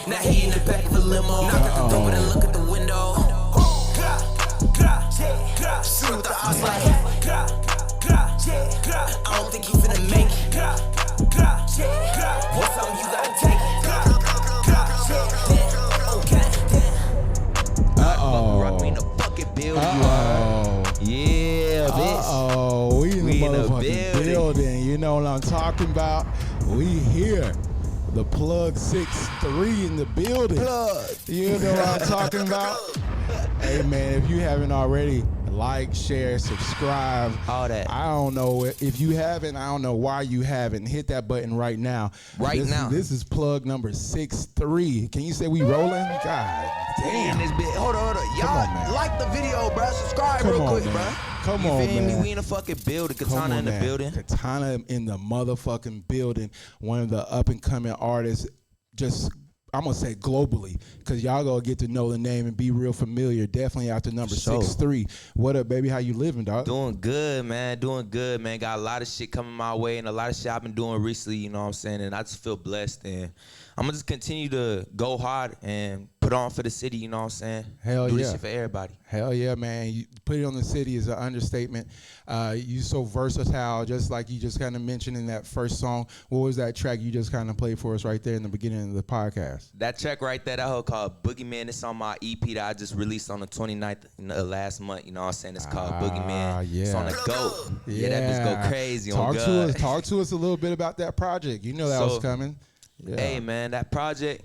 Now he in the back of a limo. Knock at the door, then look at the window. See what the odds like. I don't think he finna make it. What's something you gotta take? Rock me in the fucking building. Yeah, bitch. We in the motherfucking building. You know what I'm talking about? We here. The plug 6-3 in the building. You know what I'm talking about? Hey man, if you haven't already, like, share, subscribe. All that. I don't know if you haven't. I don't know why you haven't. Hit that button right now. This is plug number 6-3. Can you say we rolling? God damn. Hold on. Y'all like the video, bro. Subscribe real quick, bro. Come on, man. Me? We in the fucking building. Katona in the building. Katona in the motherfucking building. One of the up and coming artists. Just, I'm gonna say globally, cause y'all gonna get to know the name and be real familiar. Definitely after number 6-3. What up, baby? How you living, dog? Doing good, man. Got a lot of shit coming my way and a lot of shit I've been doing recently, you know what I'm saying? And I just feel blessed, and I'm gonna just continue to go hard and put on for the city, you know what I'm saying? Hell Do yeah. this shit for everybody. Hell yeah, man. You put it on the city is an understatement. You so versatile, just like you just kind of mentioned in that first song. What was that track you just kind of played for us right there in the beginning of the podcast? That track right there, that whole called Boogeyman. It's on my EP that I just released on the 29th last month, you know what I'm saying? It's called Boogeyman. Yeah. It's on the GOAT. Yeah, that bitch go crazy on God. Talk to us a little bit about that project. You know that was coming. Yeah. Hey, man, that project,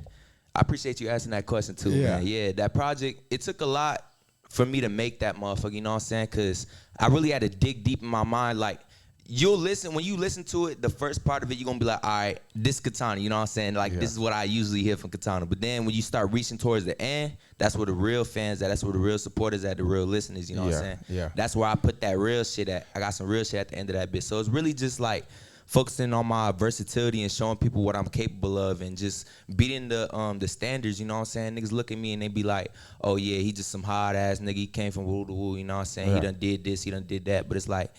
I appreciate you asking that question too, man. Yeah, that project, it took a lot for me to make that motherfucker, you know what I'm saying? Because I really had to dig deep in my mind. Like, when you listen to it, the first part of it, you're going to be like, all right, this Katona, you know what I'm saying? Like, this is what I usually hear from Katona. But then when you start reaching towards the end, that's where the real fans at, that's where the real supporters at, the real listeners, you know what I'm saying? Yeah. That's where I put that real shit at. I got some real shit at the end of that bit. So it's really just like focusing on my versatility and showing people what I'm capable of and just beating the standards, you know what I'm saying? Niggas look at me and they be like, oh yeah, he just some hard ass nigga, he came from woo to woo, you know what I'm saying? He done did this, he done did that. But it's like,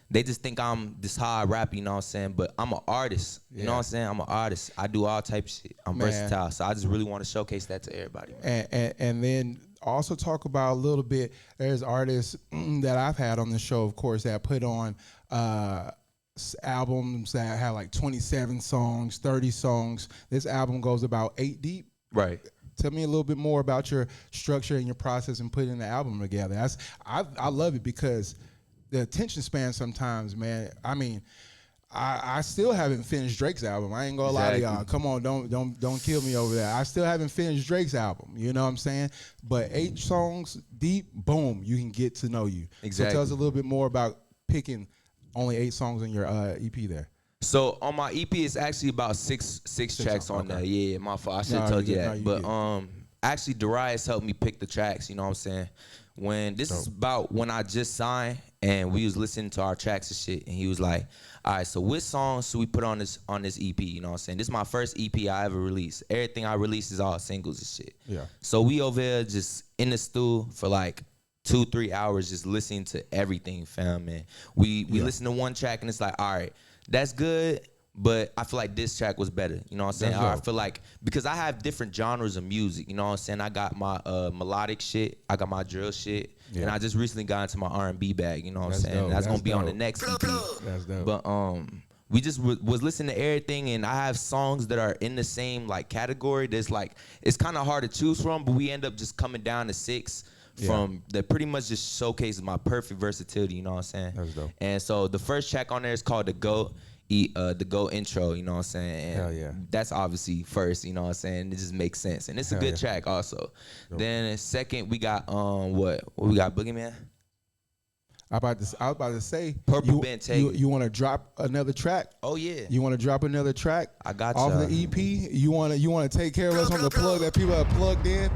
they just think I'm this hard rapper, you know what I'm saying? But I'm an artist, you know what I'm saying? I'm an artist. I do all types of shit. I'm versatile, so I just really want to showcase that to everybody. And then also talk about a little bit, there's artists that I've had on the show, of course, that put on albums that have like 27 songs, 30 songs. This album goes about 8 deep. Right. Tell me a little bit more about your structure and your process in putting the album together. I love it because the attention span sometimes, man. I mean, I still haven't finished Drake's album. I ain't gonna lie to y'all. Come on, don't kill me over that. I still haven't finished Drake's album. You know what I'm saying? But 8 songs deep, boom, you can get to know you. Exactly. So tell us a little bit more about picking only 8 songs on your EP there. So on my EP, it's actually about six tracks on there. Yeah, my fault. I should have told you that. But actually, Darius helped me pick the tracks. You know what I'm saying? Is about when I just signed and we was listening to our tracks and shit, and he was like, all right, so which songs should we put on this EP? You know what I'm saying? This is my first EP I ever released. Everything I released is all singles and shit. Yeah. So we over here just in the stew for like 2-3 hours just listening to everything, fam, man. We listen to one track and it's like, all right, that's good, but I feel like this track was better. You know what I'm saying? I feel like, because I have different genres of music, you know what I'm saying? I got my melodic shit, I got my drill shit, and I just recently got into my R&B bag, you know what I'm saying? That's gonna be on the next EP. That's dope. But we just was listening to everything, and I have songs that are in the same like category. There's like, it's kind of hard to choose from, but we end up just coming down to 6 from that pretty much just showcases my perfect versatility, you know what I'm saying? That's dope. And so the first track on there is called the GOAT intro, you know what I'm saying? And hell yeah. That's obviously first, you know what I'm saying? It just makes sense. And it's a good track also. Dope. Then second we got what we got, Boogeyman? I was about to say, Purple Bentayga. You want to drop another track? Oh yeah. You want to drop another track? I got you. Off the EP? You want to take care of us on the plug that people have plugged in?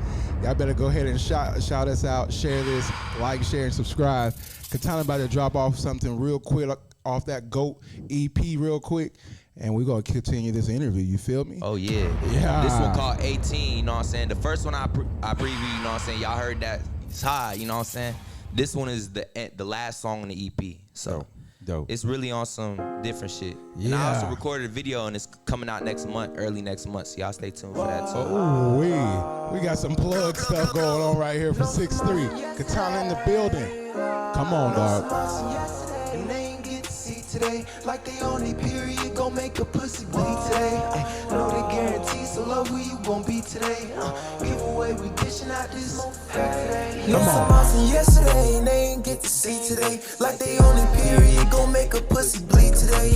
Y'all better go ahead and shout us out, share this, like, share, and subscribe. Katona about to drop off something real quick off that GOAT EP real quick. And we're going to continue this interview. You feel me? Oh, yeah. Yeah. This one called 18, you know what I'm saying? The first one I previewed, you know what I'm saying? Y'all heard that. It's high, you know what I'm saying? This one is the last song on the EP. So Dope. it's really on some different shit. And I also recorded a video, and it's coming out next month, early next month. So y'all stay tuned for that too. Oh, we got some plug stuff going on right here for 6'3". Katona in the building. Come on, dog. And they ain't get to see today. Like they on a period, gon' make a pussy bleed today. Know they guarantee, so love who you gon' be today. Give away, we dishing out this today. Know some awesome yesterday, and they ain't get to see today. Like they on a period, gon' make a pussy bleed today.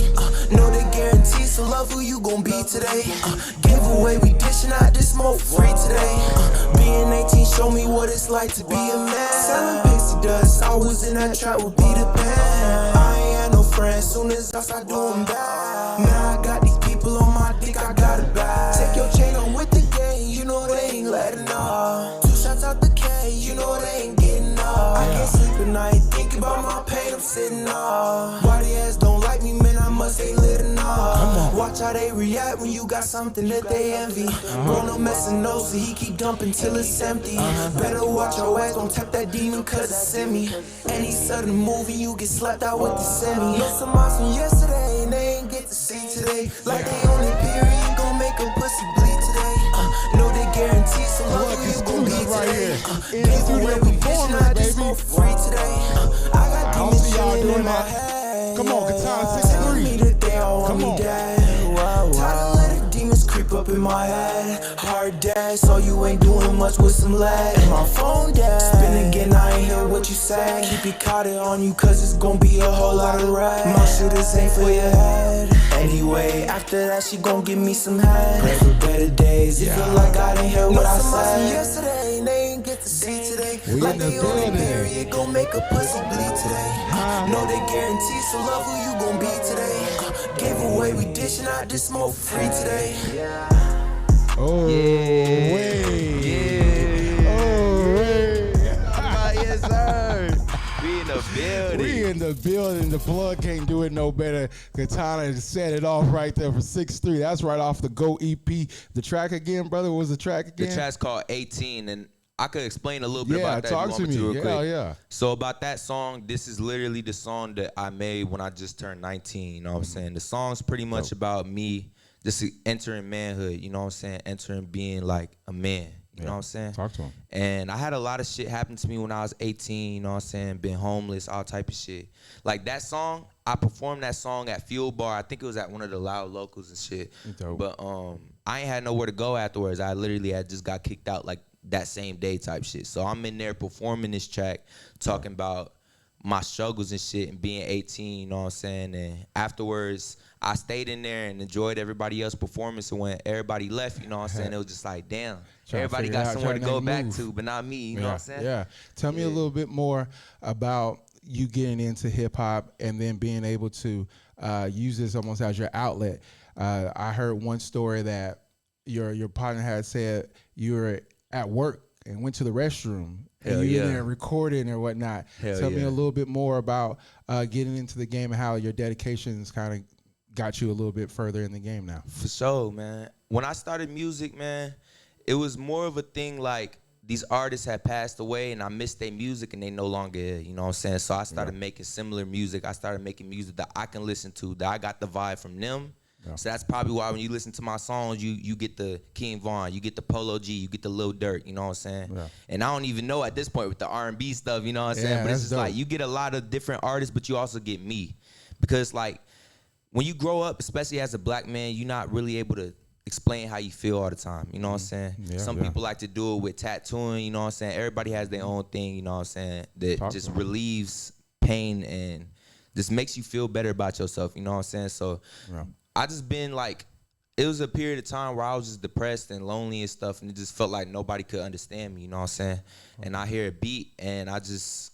Know they guarantee, so love who you gon' be today. Give away, we dishing out this smoke free today. Being 18 show me what it's like to be a man. Selling pixie dust, I was in that trap with Peter Pan. I ain't had no friends, soon as I start doing bad. Man, I got these people on my dick, I got it bad. Take your chain on with the game, you know they ain't letting up. 2 shots out the K, you know they ain't getting up. I can't sleep at night, thinking about my pain, I'm sitting up. Why the ass don't like me, man, I must ain't lit enough. Watch how they react when you got something that they envy. Bro, no messing no, so he keep dumping till it's empty. Better watch your ass, don't tap that demon cause it's in me. Any sudden move and you get slapped out with the semi. Know some awesome yesterday and they ain't get to see today. Like they on a period, gon' make a pussy bleed today. Know they guarantee, so love who you gon' be today. Give away, we dishing out this smoke free today. I got demons chillin' in my head. Come on, Katona Telling me 6'3". that they all want me dead. Tired of letting demons creep up in my head. Hard day, so you ain't doing much with some lead. My phone dead. Spin again, I ain't hear what you said. Keep it caught on you, cause it's gon' be a whole lot of red. My shooters ain't for your head. Anyway, after that, she gon' give me some head. Pray for better days. It feel like I didn't hear what I said. Yesterday, and they ain't get to see today. Like they on a period, gon' make a pussy bleed today. Know they guarantee, so love who you gon' be today. Give away, we dishing out this smoke free today. Oh, Yes, sir. We in the building. We in the building. The plug can't do it no better. Katona set it off right there for 6'3". That's right off the Go EP. The track again, brother. What was the track again? The track's called 18, and I could explain a little bit about that. Talk to me. Real quick. Yeah. So about that song, this is literally the song that I made when I just turned 19. You know what I'm saying? The song's pretty much about me just entering manhood. You know what I'm saying? Entering being like a man. You know what I'm saying? Talk to him. And I had a lot of shit happen to me when I was 18, you know what I'm saying? Been homeless, all type of shit. Like that song, I performed that song at Fuel Bar. I think it was at one of the Loud Locals and shit. Dope. But I ain't had nowhere to go afterwards. I literally had just got kicked out like that same day type shit. So I'm in there performing this track, talking about my struggles and shit and being 18, you know what I'm saying? And afterwards, I stayed in there and enjoyed everybody else's performance. And when everybody left, you know what I'm saying, it was just like, damn, everybody got somewhere to go back to, but not me, you know what I'm saying? Yeah. Tell me a little bit more about you getting into hip hop and then being able to use this almost as your outlet. I heard one story that your partner had said you were at work and went to the restroom. And you in there recording or whatnot. Tell me a little bit more about getting into the game and how your dedications kind of got you a little bit further in the game now. For sure, man. When I started music, man, it was more of a thing like these artists had passed away and I missed their music and they no longer here, you know what I'm saying? So I started making similar music. I started making music that I can listen to, that I got the vibe from them. Yeah. So that's probably why when you listen to my songs, you get the King Von, you get the Polo G, you get the Lil Durk, you know what I'm saying? Yeah. And I don't even know at this point with the R&B stuff, you know what I'm saying? But it's just like you get a lot of different artists, but you also get me. Because like when you grow up, especially as a black man, you're not really able to explain how you feel all the time, you know what I'm saying? Some people like to do it with tattooing, you know what I'm saying? Everybody has their own thing, you know what I'm saying, that just relieves pain and just makes you feel better about yourself, you know what I'm saying? So I just been like, it was a period of time where I was just depressed and lonely and stuff, and it just felt like nobody could understand me, you know what I'm saying? And I hear a beat and I just,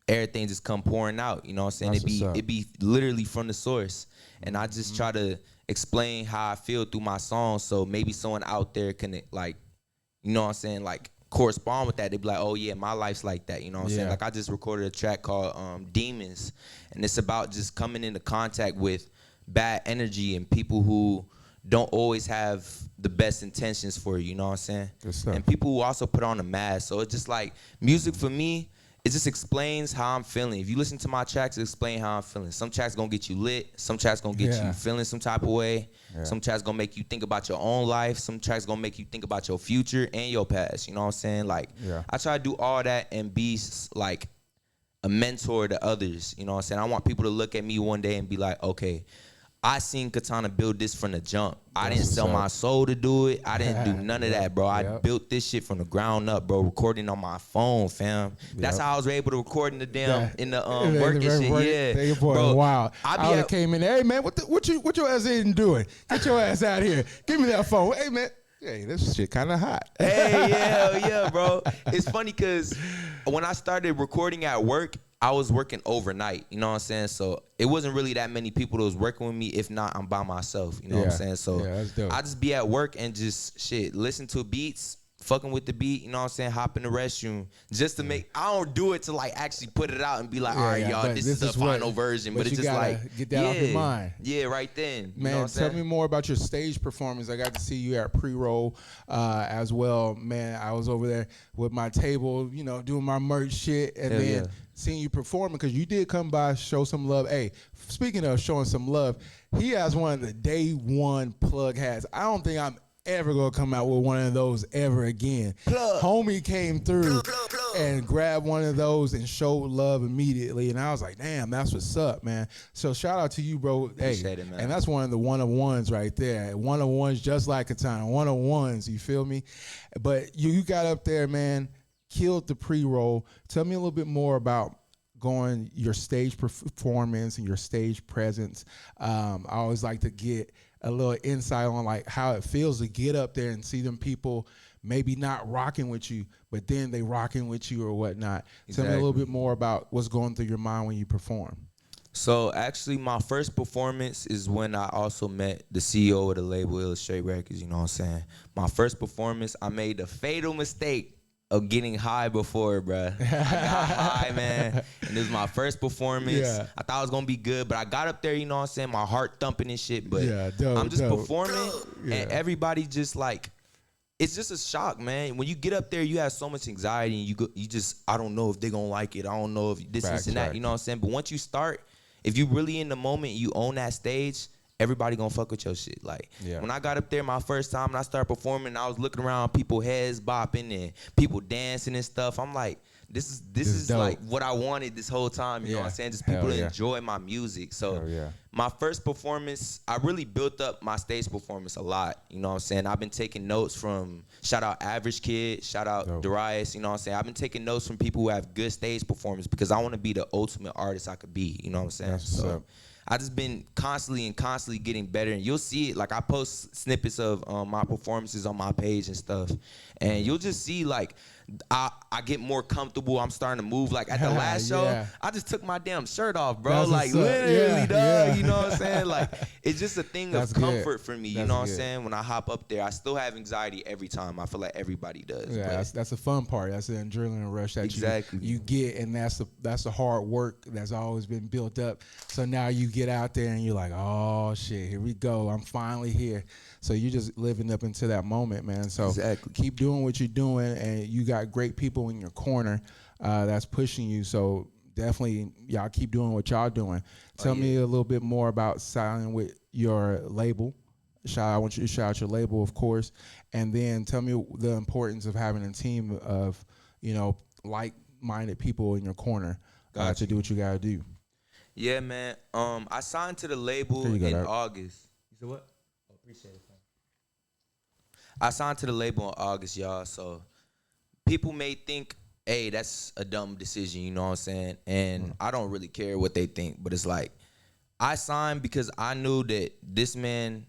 everything just come pouring out, you know what I'm saying? It be literally from the source. And I just try to explain how I feel through my songs, so maybe someone out there can, like, you know what I'm saying, like correspond with that. They be like, oh yeah, my life's like that, you know what I'm saying? Like I just recorded a track called Demons, and it's about just coming into contact with bad energy and people who don't always have the best intentions for you, you know what I'm saying? And people who also put on a mask. So it's just like music for me, it just explains how I'm feeling. If you listen to my tracks, it explain how I'm feeling. Some tracks gonna get you lit. Some tracks gonna get you feeling some type of way. Yeah. Some tracks gonna make you think about your own life. Some tracks gonna make you think about your future and your past. You know what I'm saying? Like, I try to do all that and be like a mentor to others. You know what I'm saying? I want people to look at me one day and be like, okay, I seen Katona build this from the jump. I didn't sell my soul to do it. I didn't do none of that, bro. I built this shit from the ground up, bro. Recording on my phone, fam. That's how I was able to record in the work and shit. Yeah, bro. Wow. I would have came in. Hey man, what your ass ain't doing? Get your ass out here. Give me that phone. Hey man. Hey, this shit kind of hot. Hey, yeah, bro. It's funny because when I started recording at work, I was working overnight, you know what I'm saying? So it wasn't really that many people that was working with me. If not, I'm by myself, you know what I'm saying? So I just be at work and just listen to beats, fucking with the beat, you know what I'm saying? Hop in the restroom just to make, I don't do it to like actually put it out and be like, all right, y'all, this is the final version. But it's just like, get that off your mind. Yeah, right then. Man, you know tell me more about your stage performance. I got to see you at pre-roll as well. Man, I was over there with my table, you know, doing my merch shit. And then seeing you performing, because you did come by, show some love. Hey, speaking of showing some love, he has one of the day one plug hats. I don't think I'm ever gonna come out with one of those ever again. Homie came through and grabbed one of those and showed love immediately, and I was like, damn, that's what's up, man. So shout out to you, bro. Hey, it, man. And that's one of the one-of-ones right there. One-of-ones just like Katona. One-of-ones, you feel me? But you got up there, man, killed the pre-roll. Tell me a little bit more about going your stage performance and your stage presence. I always like to get a little insight on like how it feels to get up there and see them people maybe not rocking with you, but then they rocking with you or whatnot. Exactly. Tell me a little bit more about what's going through your mind when you perform. So actually my first performance is when I also met the CEO of the label Illustrate Records, you know what I'm saying? My first performance, I made the fatal mistake of getting high before, bruh. I got high, man, and this was my first performance. Yeah. I thought it was gonna be good, but I got up there, you know what I'm saying, my heart thumping and shit, but I'm just performing, and everybody just like, it's just a shock, man. When you get up there, you have so much anxiety, and you just, I don't know if they're gonna like it, I don't know if this and that, you know what I'm saying, but once you start, if you really in the moment, you own that stage, everybody gonna fuck with your shit. Like, when I got up there my first time and I started performing, I was looking around, people heads bopping and people dancing and stuff. I'm like, this is like what I wanted this whole time, you know what I'm saying? Just people to enjoy my music. So my first performance, I really built up my stage performance a lot, you know what I'm saying? I've been taking notes from, shout out Average Kid, shout out Darius, you know what I'm saying? I've been taking notes from people who have good stage performance because I want to be the ultimate artist I could be, you know what I'm saying? So I just been constantly getting better, and you'll see it. Like I post snippets of my performances on my page and stuff, and you'll just see like I get more comfortable. I'm starting to move. Like at the last show, I just took my damn shirt off, bro. That's like literally, dog. You know what I'm saying? Like it's just a thing of comfort for me. You know what I'm saying? When I hop up there, I still have anxiety every time. I feel like everybody does. Yeah, that's the fun part. That's the adrenaline rush that you get, and that's the hard work that's always been built up. So now you get out there and you're like, oh shit, here we go. I'm finally here. So you're just living up into that moment, man. So keep doing what you're doing, and you got great people in your corner that's pushing you. So definitely, y'all keep doing what y'all doing. Tell me a little bit more about signing with your label. I want you to shout out your label, of course, and then tell me the importance of having a team of, you know, like-minded people in your corner to do what you gotta do. Yeah, man. I signed to the label in August. You said what? Oh, appreciate it. I signed to the label in August, y'all. So people may think, hey, that's a dumb decision, you know what I'm saying? And I don't really care what they think, but it's like, I signed because I knew that this man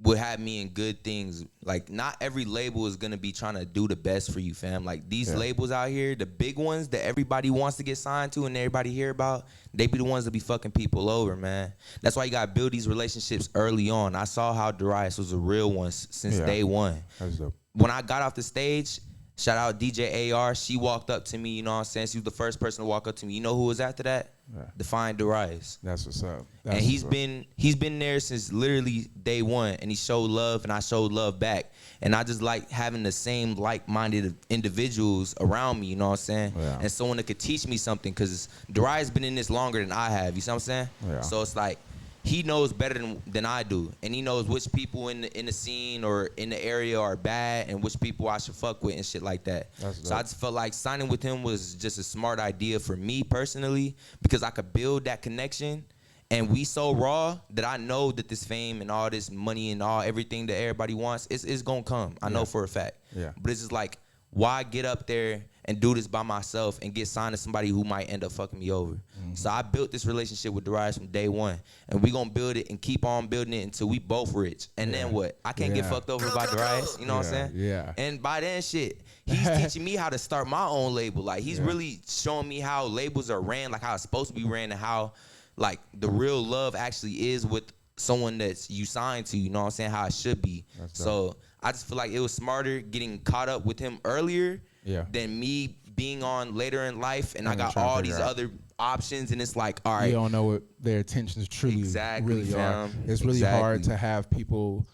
would have me in good things. Like, not every label is gonna be trying to do the best for you, fam. Like, these labels out here, the big ones that everybody wants to get signed to and everybody hear about, they be the ones that be fucking people over, man. That's why you gotta build these relationships early on. I saw how Darius was a real one since day one. That's dope. When I got off the stage, shout out DJ AR, she walked up to me, you know what I'm saying? She was the first person to walk up to me. You know who was after that? Define Darius. That's what's up. And he's been there since literally day one, and he showed love, and I showed love back. And I just like having the same like-minded individuals around me, you know what I'm saying? Yeah. And someone that could teach me something, because Darius been in this longer than I have, you see what I'm saying? Yeah. So it's like, he knows better than I do, and he knows which people in the scene or in the area are bad and which people I should fuck with and shit like that. So I just felt like signing with him was just a smart idea for me personally, because I could build that connection, and we so raw that I know that this fame and all this money and everything that everybody wants is gonna come. I know for a fact. Yeah. But it's just like, why get up there and do this by myself and get signed to somebody who might end up fucking me over? So I built this relationship with Darius from day one, and we gonna build it and keep on building it until we both rich. And then what? I can't get fucked over by Darius, you know what I'm saying? Yeah. And by then, shit, he's teaching me how to start my own label. Like, he's really showing me how labels are ran, like how it's supposed to be ran, and how like the real love actually is with someone that's you signed to, you know what I'm saying, how it should be. So I just feel like it was smarter getting caught up with him earlier than me being on later in life, and I got all these other options, and it's like, all right. You don't know what their intentions truly really are. It's really hard to have people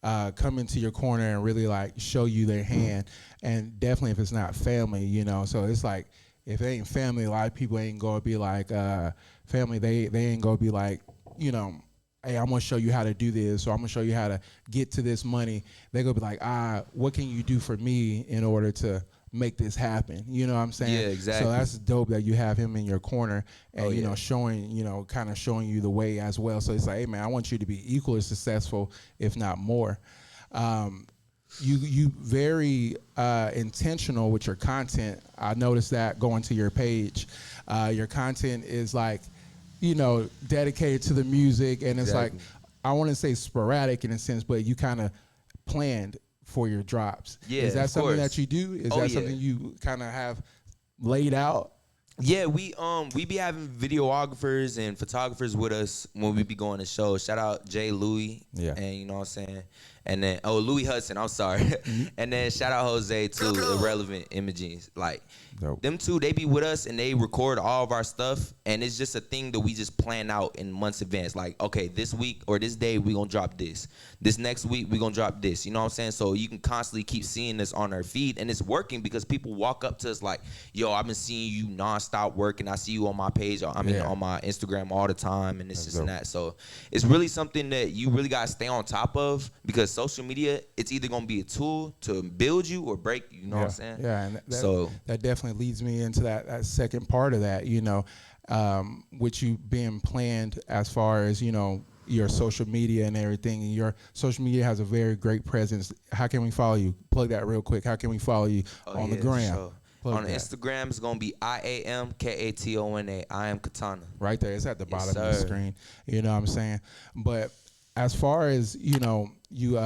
come into your corner and really like show you their hand, and definitely if it's not family, you know. So it's like, if it ain't family, a lot of people ain't gonna be like family. They ain't gonna be like, you know, hey, I'm gonna show you how to do this, or I'm gonna show you how to get to this money. They're gonna be like, what can you do for me in order to make this happen? You know what I'm saying? Yeah, exactly. So that's dope that you have him in your corner, and you know, showing, you know, kind of showing you the way as well. So it's like, hey man, I want you to be equally successful, if not more. You very intentional with your content. I noticed that going to your page. Your content is like, you know, dedicated to the music, and it's like, I want to say sporadic in a sense, but you kind of planned for your drops. Yeah, is that of something course. that you do? Is that something you kind of have laid out? Yeah, we be having videographers and photographers with us when we be going to shows. Shout out Jay Louis, and you know what I'm saying, and then Louis Hudson, I'm sorry, and then shout out Jose too, Irrelevant Imaging. Like, them two, they be with us and they record all of our stuff, and it's just a thing that we just plan out in months advance. Like, okay, this week or this day we gonna drop this. This next week we gonna drop this. You know what I'm saying? So you can constantly keep seeing this on our feed, and it's working because people walk up to us like, yo, I've been seeing you nonstop working. I see you on my page. I mean, on my Instagram all the time, and this and that. So it's really something that you really gotta stay on top of, because social media, it's either gonna be a tool to build you or break you. You know what I'm saying? Yeah, and that definitely leads me into that second part of that, you know, which you being planned as far as, you know, your social media and everything. And your social media has a very great presence. How can we follow you? Plug that real quick. How can we follow you on the gram? Sure. On Instagram, it's gonna be IAMKATONA. I am Katona. Right there. It's at the bottom of the screen. You know what I'm saying? But as far as, you know, you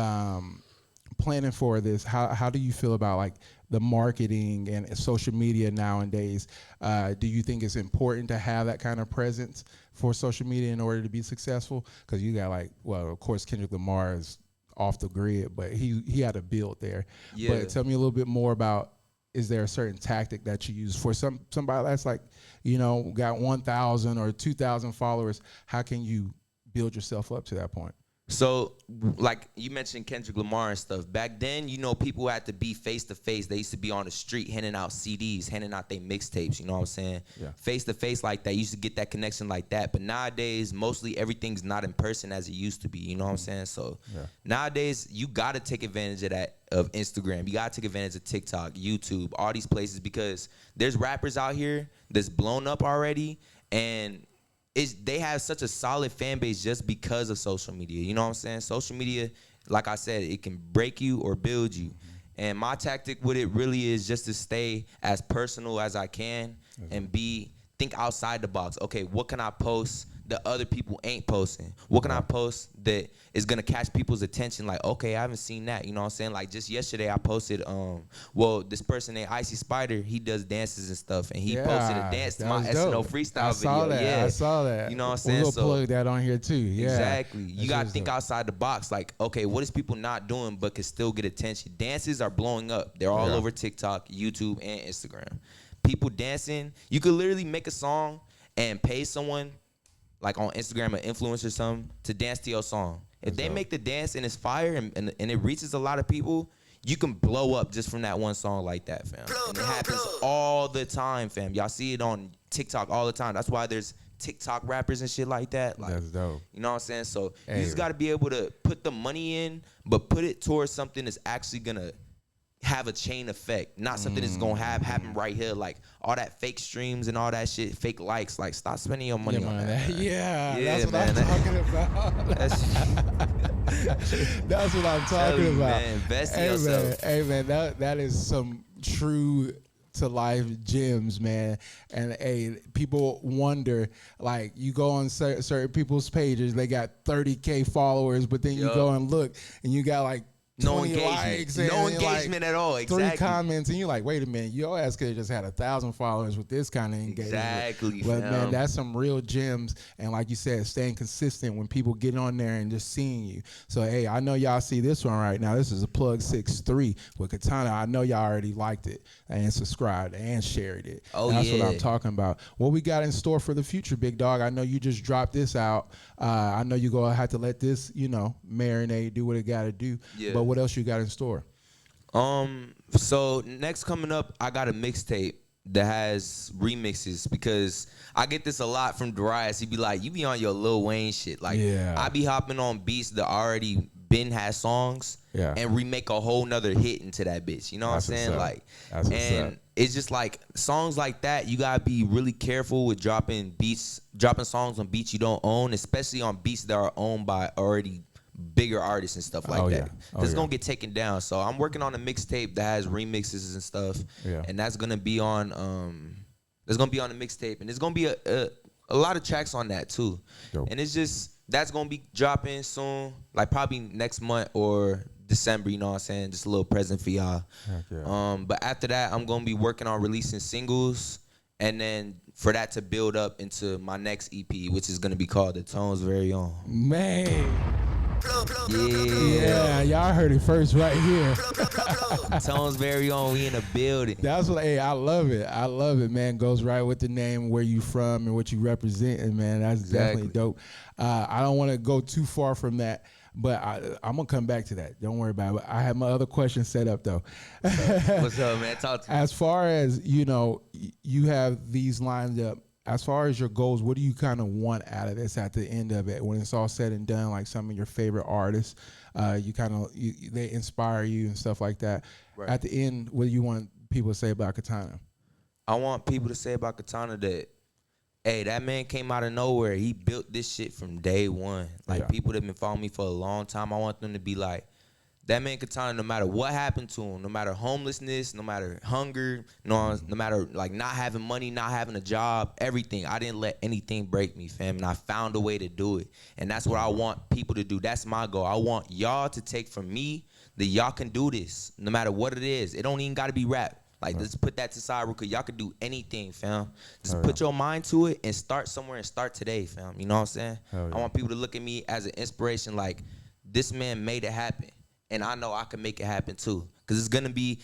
planning for this, how do you feel about like the marketing and social media nowadays? Do you think it's important to have that kind of presence for social media in order to be successful? Because you got like, well, of course, Kendrick Lamar is off the grid, but he had a build there. Yeah. But tell me a little bit more about, is there a certain tactic that you use for somebody that's like, you know, got 1,000 or 2,000 followers? How can you build yourself up to that point? So, like you mentioned Kendrick Lamar and stuff. Back then, you know, people had to be face to face. They used to be on the street handing out CDs, handing out their mixtapes. You know what I'm saying? Face to face like that. You used to get that connection like that. But nowadays, mostly everything's not in person as it used to be. You know what I'm saying? So nowadays, you got to take advantage of that, of Instagram. You got to take advantage of TikTok, YouTube, all these places, because there's rappers out here that's blown up already, and they have such a solid fan base just because of social media. You know what I'm saying? Social media, like I said, it can break you or build you. And my tactic with it really is just to stay as personal as I can and think outside the box. Okay, what can I post that other people ain't posting? What can I post that is gonna catch people's attention? Like, okay, I haven't seen that. You know what I'm saying? Like, just yesterday I posted, this person named Icy Spider, he does dances and stuff, and he posted a dance to my SNL freestyle video. I saw that. You know what I'm saying? We'll plug that on here too. Yeah. Exactly. You gotta think outside the box. Like, okay, what is people not doing but can still get attention? Dances are blowing up. They're all over TikTok, YouTube, and Instagram. People dancing. You could literally make a song and pay someone like on Instagram or influencer or something to dance to your song. If they make the dance and it's fire and it reaches a lot of people, you can blow up just from that one song like that, fam. And it happens all the time, fam. Y'all see it on TikTok all the time. That's why there's TikTok rappers and shit like that. Like, That's dope. You know what I'm saying? So you just got to be able to put the money in, but put it towards something that's actually going to have a chain effect, not something that's gonna happen right here, like all that fake streams and all that shit, fake likes. Like, stop spending your money on that. Yeah, that's what I'm talking about. That's what I'm talking about. Man, invest in yourself. Hey man, that is some true to life gems, man. And hey, people wonder, like, you go on certain people's pages, they got 30K followers, but then you go and look and you got like no 20 likes and no engagement at all. Exactly. 3 comments, and you're like, wait a minute, your ass could have just had 1,000 followers with this kind of engagement. Exactly. But man, that's some real gems. And like you said, staying consistent when people get on there and just seeing you. So hey, I know y'all see this one right now. This is a plug 6-3 with Katona. I know y'all already liked it and subscribed and shared it. Oh, that's yeah. what I'm talking about. What we got in store for the future, big dog? I know you just dropped this out. I know you're gonna have to let this, marinate, do what it got to do. Yeah. But what else you got in store? So next coming up, I got a mixtape that has remixes, because I get this a lot from Darius. He be like, you be on your Lil Wayne shit. Like, I be hopping on beats that already been had songs and remake a whole nother hit into that bitch. You know what I'm saying? Like, and it's just like songs like that, you gotta be really careful with dropping songs on beats you don't own, especially on beats that are owned by already bigger artists and stuff like that. It's gonna get taken down. So I'm working on a mixtape that has remixes and stuff, and that's gonna be on the mixtape, and there's gonna be a lot of tracks on that too. And it's just, that's gonna be dropping soon, like probably next month or December, you know what I'm saying? Just a little present for y'all. But after that, I'm gonna be working on releasing singles, and then for that to build up into my next EP, which is gonna be called The Tone's Very Own. Man. Yeah, y'all heard it first right here. Tone's Very Own, we in the building. That's what, hey, I love it. I love it, man. Goes right with the name, where you from and what you represent, and man, that's definitely dope. I don't want to go too far from that, but I'm gonna come back to that. Don't worry about it. I have my other questions set up though. What's up, man? Talk to me. As far as, you have these lined up, as far as your goals, what do you kind of want out of this at the end of it? When it's all said and done, like some of your favorite artists, they inspire you and stuff like that. Right. At the end, what do you want people to say about Katona? I want people to say about Katona that, hey, that man came out of nowhere. He built this shit from day one. Like, people that have been following me for a long time, I want them to be like, that man Katona, no matter what happened to him, no matter homelessness, no matter hunger, no matter like not having money, not having a job, everything, I didn't let anything break me, fam, and I found a way to do it. And that's what I want people to do. That's my goal. I want y'all to take from me that y'all can do this, no matter what it is. It don't even got to be rap. Like, let's put that to side real quick. Y'all can do anything, fam. Just put your mind to it and start somewhere and start today, fam. You know what I'm saying? I want people to look at me as an inspiration, like, this man made it happen. And I know I can make it happen too. Because it's going to be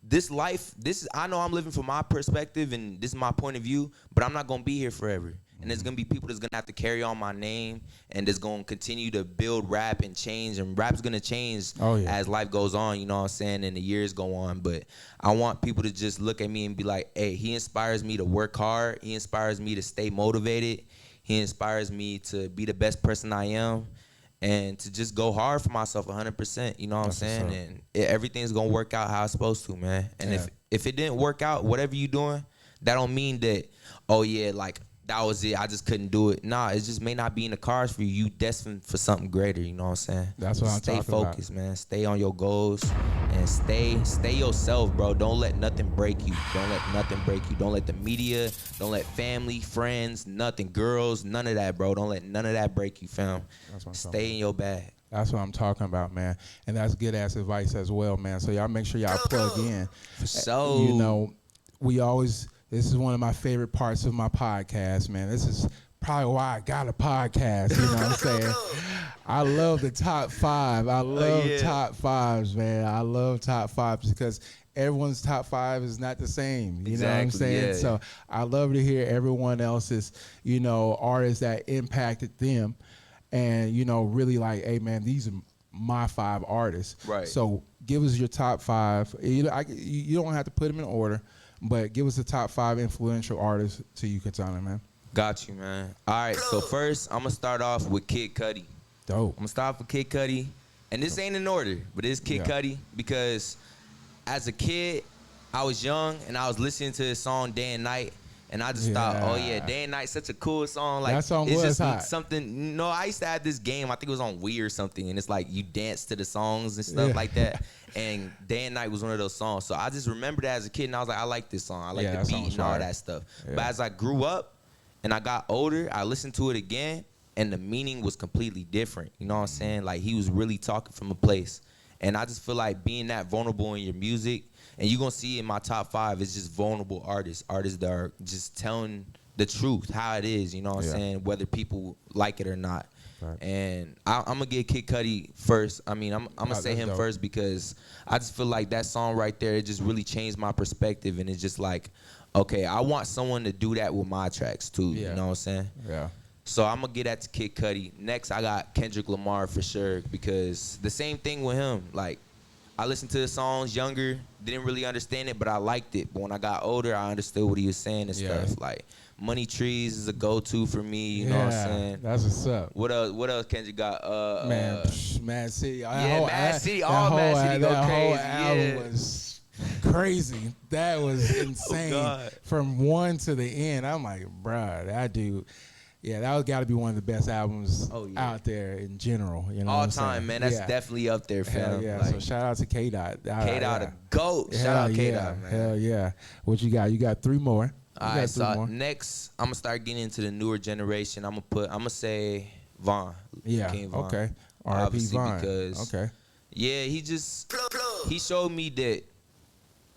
this life. I know I'm living from my perspective and this is my point of view, but I'm not going to be here forever. And there's going to be people that's going to have to carry on my name and that's going to continue to build rap and change. And rap's going to change as life goes on, you know what I'm saying, and the years go on. But I want people to just look at me and be like, hey, he inspires me to work hard. He inspires me to stay motivated. He inspires me to be the best person I am. And to just go hard for myself 100%, you know what I'm saying? And everything's going to work out how it's supposed to, man. And if it didn't work out, whatever you doing, that don't mean that, oh, yeah, like, that was it, I just couldn't do it. Nah, it just may not be in the cards for you. You destined for something greater, you know what I'm saying? That's what I'm talking about. Stay focused, man. Stay on your goals and stay yourself, bro. Don't let nothing break you. Don't let nothing break you. Don't let the media, don't let family, friends, nothing, girls, none of that, bro. Don't let none of that break you, fam. Stay in your bag. That's what I'm talking about, man. And that's good ass advice as well, man. So y'all make sure y'all plug in. For sure. We always, this is one of my favorite parts of my podcast, man. This is probably why I got a podcast. You know what I'm saying? I love the top 5. I love top 5s, man. I love top 5s because everyone's top 5 is not the same. You know what I'm saying? Yeah. So I love to hear everyone else's, artists that impacted them, and really like, hey man, these are my 5 artists. Right. So give us your top 5. You don't have to put them in order, but give us the top 5 influential artists to you, Katona, man. Got you, man. All right, so first I'm gonna start off with Kid Cudi. Dope. I'm gonna start off with Kid Cudi, and this ain't in order, but it's Kid Cudi because as a kid, I was young and I was listening to his song Day and Night, and I just thought, oh yeah, Day and Night, such a cool song. Like that song it's was just hot. something. No, I used to have this game. I think it was on Wii or something, and it's like you dance to the songs and stuff like that. And Day and Night was one of those songs. So I just remembered that as a kid, and I was like, I like this song. I like the beat and all that stuff. Yeah. But as I grew up and I got older, I listened to it again, and the meaning was completely different. You know what I'm saying? Like he was really talking from a place. And I just feel like being that vulnerable in your music, and you're gonna see in my top 5, it's just vulnerable artists that are just telling the truth, how it is, you know what I'm saying, whether people like it or not. Right. And I'm gonna get Kid Cudi first. I mean, I'm gonna say him first because I just feel like that song right there, it just really changed my perspective, and it's just like, okay, I want someone to do that with my tracks too. You know what I'm saying? Yeah. So I'm gonna get that to Kid Cudi. Next, I got Kendrick Lamar for sure because the same thing with him. Like, I listened to the songs younger, didn't really understand it, but I liked it. But when I got older, I understood what he was saying and stuff. Like, Money Trees is a go-to for me. You know what I'm saying? That's what's up. What else Kendrick got? Mad City. Mad City. All Mad City go crazy. Whole album was crazy. That was insane. From one to the end, I'm like, bruh, that dude. Yeah, that got to be one of the best albums out there in general. You know, all time, man. That's definitely up there, fam. Hell yeah. Like, so shout out to K-Dot. K-Dot, a GOAT. Shout out K-Dot, man. Hell yeah. What you got? You got 3 more. All right, so next, I'm gonna start getting into the newer generation. I'm gonna say Von. Yeah. King Von. Okay. R.I.P. Von. Because he showed me that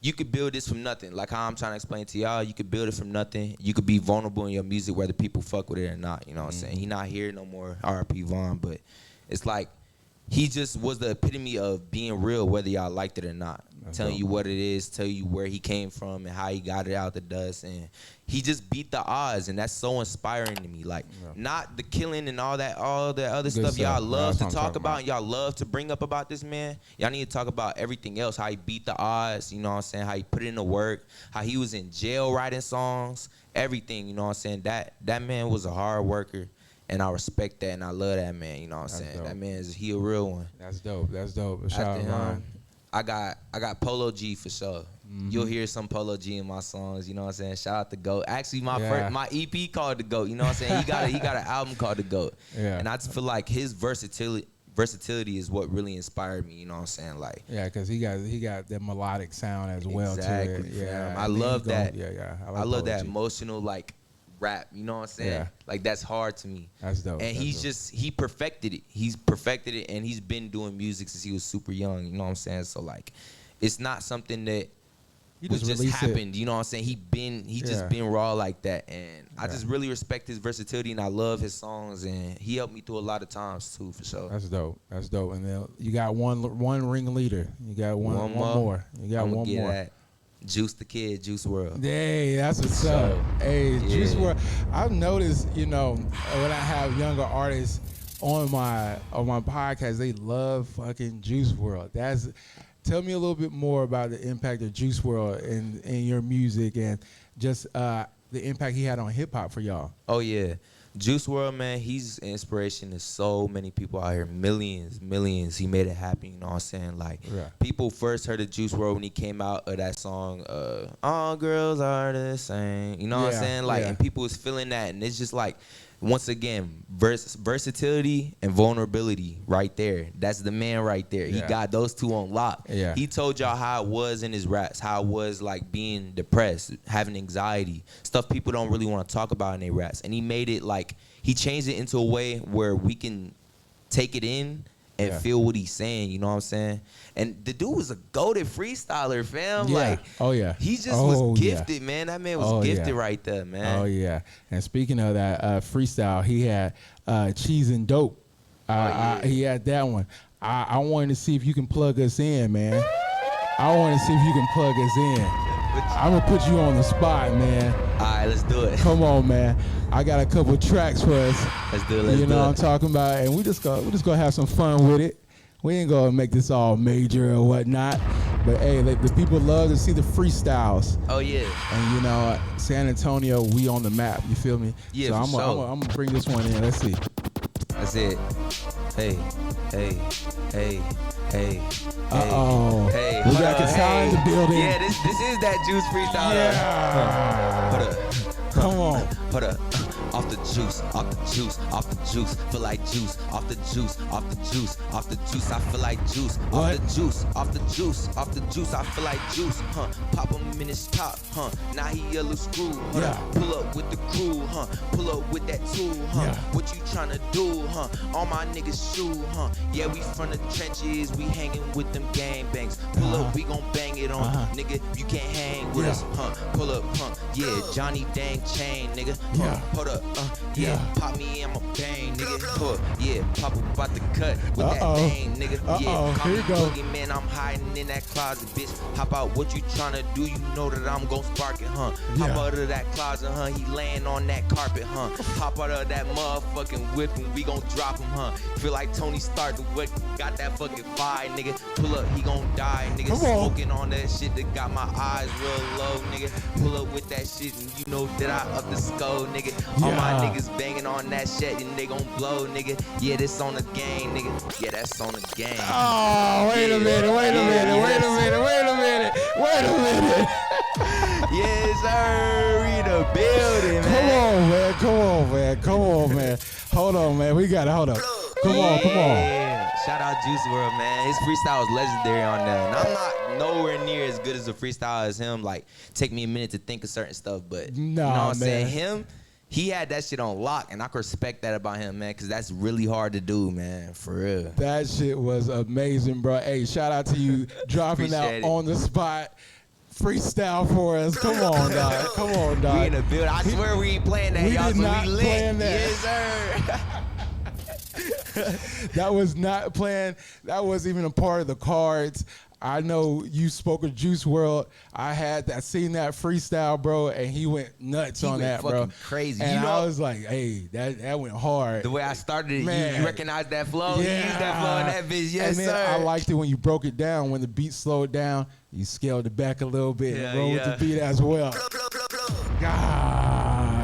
you could build this from nothing. Like how I'm trying to explain to y'all, you could build it from nothing. You could be vulnerable in your music, whether people fuck with it or not. You know what I'm saying? He not here no more, R.I.P. Von, but it's like he just was the epitome of being real, whether y'all liked it or not. Telling you what it is, tell you where he came from and how he got it out the dust, and he just beat the odds, and that's so inspiring to me. Like, not the killing and all the other stuff y'all love to talk about and y'all love to bring up about this man. Y'all need to talk about everything else, how he beat the odds, you know what I'm saying, how he put in the work, how he was in jail writing songs, everything, you know what I'm saying. That man was a hard worker. And I respect that, and I love that man. You know what I'm saying? Dope. That man he a real one. That's dope. That's dope. Shout out him, I got Polo G for sure. You'll hear some Polo G in my songs. You know what I'm saying? Shout out to GOAT. Actually, my EP called The GOAT. You know what I'm saying? He got an album called The GOAT. Yeah. And I just feel like his versatility is what really inspired me. You know what I'm saying? Like, yeah, because he got that melodic sound as well to it. Yeah, I love that. I love that emotional like rap, you know what I'm saying? Yeah. Like that's hard to me. That's dope. And he perfected it. He's perfected it, and he's been doing music since he was super young. You know what I'm saying? So like, it's not something that just happened. You know what I'm saying? He just been raw like that, and I just really respect his versatility, and I love his songs, and he helped me through a lot of times too, for sure. That's dope. That's dope. And then you got one ringleader. You got one more. You got one more. That. Juice the Kid, Juice WRLD. Hey, that's what's up. Hey, Juice WRLD. I've noticed, when I have younger artists on my podcast, they love fucking Juice WRLD. Tell me a little bit more about the impact of Juice WRLD in your music and just the impact he had on hip hop for y'all. Oh yeah. Juice WRLD, man, he's an inspiration to so many people out here. Millions. He made it happen, you know what I'm saying? Like, people first heard of Juice WRLD when he came out of that song, All Girls Are the Same. You know what I'm saying? Like, and people was feeling that, and it's just like, once again, versatility and vulnerability right there. That's the man right there. He got those two on lock. Yeah. He told y'all how it was in his raps, how it was like being depressed, having anxiety, stuff people don't really want to talk about in their raps. And he made it like, he changed it into a way where we can take it in and feel what he's saying. You know what I'm saying? And the dude was a goated freestyler, fam. Yeah. Like, he just was gifted, man. That man was gifted right there, man. Oh yeah. And speaking of that freestyle, he had Cheese and Dope. He had that one. I wanted to see if you can plug us in, man. I want to see if you can plug us in. I'm gonna put you on the spot, man. All right, let's do it. Come on, man. I got a couple tracks for us. Let's do it. You know what I'm talking about, and we just gonna have some fun with it. We ain't gonna make this all major or whatnot, but hey, the people love to see the freestyles. Oh yeah. And you know, San Antonio, we on the map. You feel me? Yeah, so for sure. I'm gonna bring this one in. Let's see. That's it. Hey, hey, hey, hey. Uh-oh. Hey, we got Katona in the building. Yeah, this is that juice freestyle. Yeah. Hold up. Come on. Hold up. Off the juice, off the juice, off the juice, feel like juice, off the juice, off the juice, off the juice, I feel like juice, off the juice, off the juice, off the juice, I feel like juice, pop him in his top, now he a little screw, pull up with the crew, pull up with that tool, what you tryna do, all my niggas shoot, yeah, we from the trenches, we hanging with them gang bangs, pull up, we gon' bang it on, nigga, you can't hang with us, pull up, yeah, Johnny Dang Chain, nigga, hold up, pop me in my bang, nigga. Yeah, pop up about the cut with that bang, nigga. Yeah, call me boogie, man, I'm hiding in that closet, bitch. Hop out, what you tryna do? You know that I'm gon' spark it, Hop out of that closet, He laying on that carpet, Hop out of that motherfucking whip and we gon' drop him, Feel like Tony Stark, the what got that fucking fire, nigga. Pull up, he gon' die, nigga. Smoking on that shit that got my eyes real low, nigga. Pull up with that shit and you know that I up the skull, nigga. All my niggas banging on that shit and they gon' blow, nigga. Yeah, this on the game, nigga. Yeah, that's on the game. Oh, wait a minute. Yes, sir. We the building, man. Come on, man. Hold on, man. We got it. Hold up. Come on. Yeah. Shout out Juice WRLD, man. His freestyle is legendary on there. And I'm not nowhere near as good as a freestyle as him. Like, take me a minute to think of certain stuff, but you know what I'm saying? He had that shit on lock, and I can respect that about him, man, because that's really hard to do, man, for real. That shit was amazing, bro. Hey, shout out to you dropping out on the spot. Freestyle for us. Come on, dog. We in the building. I swear we ain't playing that, y'all, so we lit. Yes, sir. That was not planned. That wasn't even a part of the cards. I know you spoke of Juice WRLD. I seen that freestyle, bro, and he went nuts on that, bro. Crazy. And I was like, hey, that went hard. The way I started it, man. You recognize that flow? Yeah. You used that flow in that bitch, yes, and then sir. I liked it when you broke it down, when the beat slowed down, you scaled it back a little bit and rolled with the beat as well. Golly.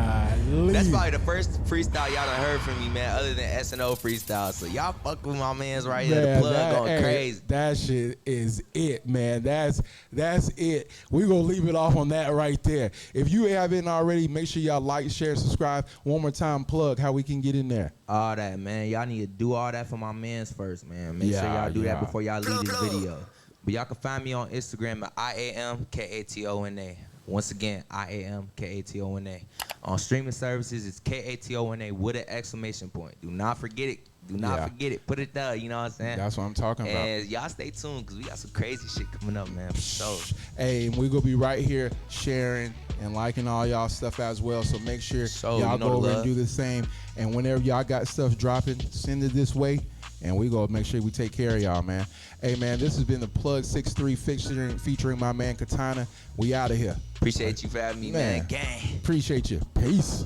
That's probably the first freestyle y'all done heard from me, man, other than S&O freestyle. So y'all fuck with my mans right here. The plug going crazy. That shit is it, man. That's it. We gonna leave it off on that right there. If you haven't already, make sure y'all like, share, subscribe. One more time, plug how we can get in there. All that, man. Y'all need to do all that for my mans first, man. Make sure y'all do that before y'all leave this video. But y'all can find me on Instagram at IAMKATONA. Once again, IAMKATONA. On streaming services, it's KATONA with an exclamation point. Do not forget it. Do not forget it. Put it there, you know what I'm saying? That's what I'm talking about. And y'all stay tuned, because we got some crazy shit coming up, man, for sure. Hey, and we're going to be right here sharing and liking all y'all stuff as well. So make sure y'all go over and do the same. And whenever y'all got stuff dropping, send it this way. And we go make sure we take care of y'all, man. Hey, man, this has been the Plug 63 featuring my man Katona. We out of here. Appreciate you for having me, man. Gang. Appreciate you. Peace.